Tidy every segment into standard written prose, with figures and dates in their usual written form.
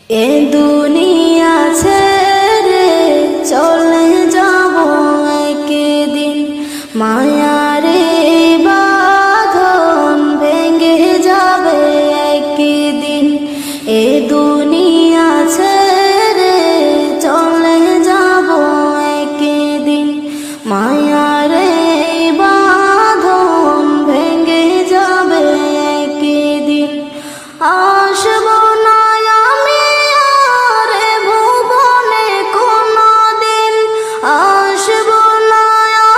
এ দুনিয়া ছেড়ে চলে যাব একদিন, মায়ারে বাঁধন ভেঙে যাবে একদিন। এ দুনিয়া ছেড়ে চলে যাব একদিন, মায়ারে বাঁধন ভেঙে যাবে একদিন। আসব না আমি আর এ ভুবনে কোনদিন, আসব না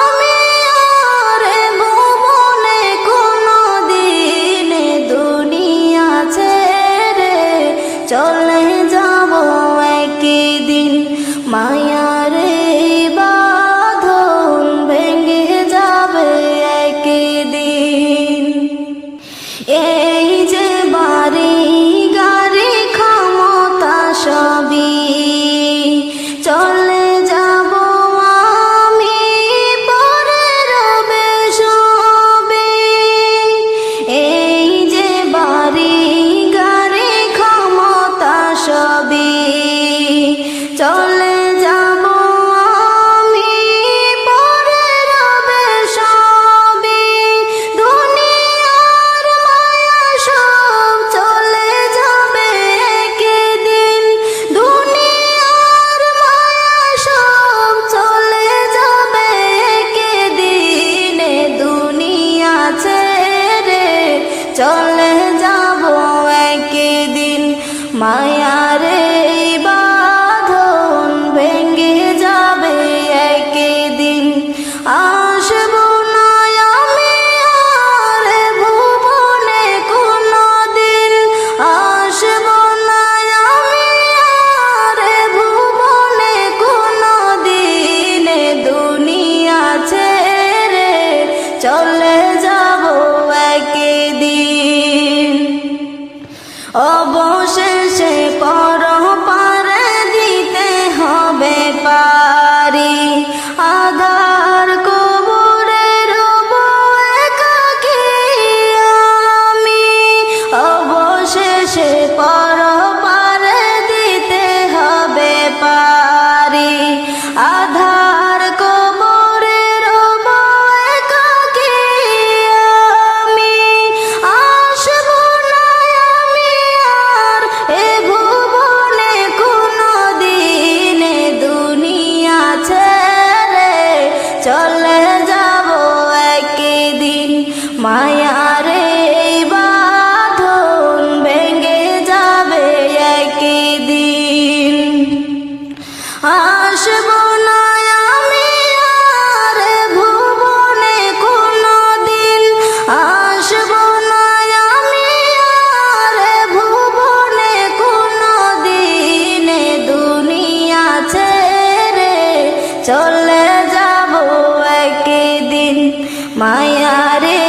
আমি আর এ ভুবনে কোনদিন। এ দুনিয়া ছেড়ে চলে যাব একদিন, মায়ারে বাঁধন ভেঙে যাবে একদিন। এই যে বাড়ি গাড়ি ক্ষমতা সবই চলে যাব আমি, পরে রবে সবে। এই যে বাড়ি গাড়ি ক্ষমতা সবই চলে যাব আমি, পরে রবে সবে। দুনিয়ার মায়া সব চলে যাবে একদিন, দুনিয়ার মায়া সব চলে যাবে একদিন। এ দুনিয়া ছেড়ে চলে যাব একদিন, মায়ারে বাঁধন ভেঙে যাবে একদিন। আসব না আমি আর এ ভুবনে কোনদিন, আসব না আমি আর এ ভুবনে কোনদিন। এ দুনিয়া ছেড়ে চলে যাব একদিন। অবশেষে পরপারে দিতে হবে পারি, আধার কবরে রব একাকী আমি। অবশেষে পরপারে দিতে হবে পারি, আধার কবরে রব একাকী আমি। আসব না আমি আর এ ভুবনে কোনদিন, এ দুনিয়া ছেড়ে চলে যাব একদিন, মায়ারে বাঁধন ভেঙে যাবে একদিন। আসব না আমি আর এ ভুবনে কোনদিন, আসব না আমি আর এ ভুবনে কোনদিন। এ দুনিয়া ছেড়ে চলে যাব একদিন, মায়ারে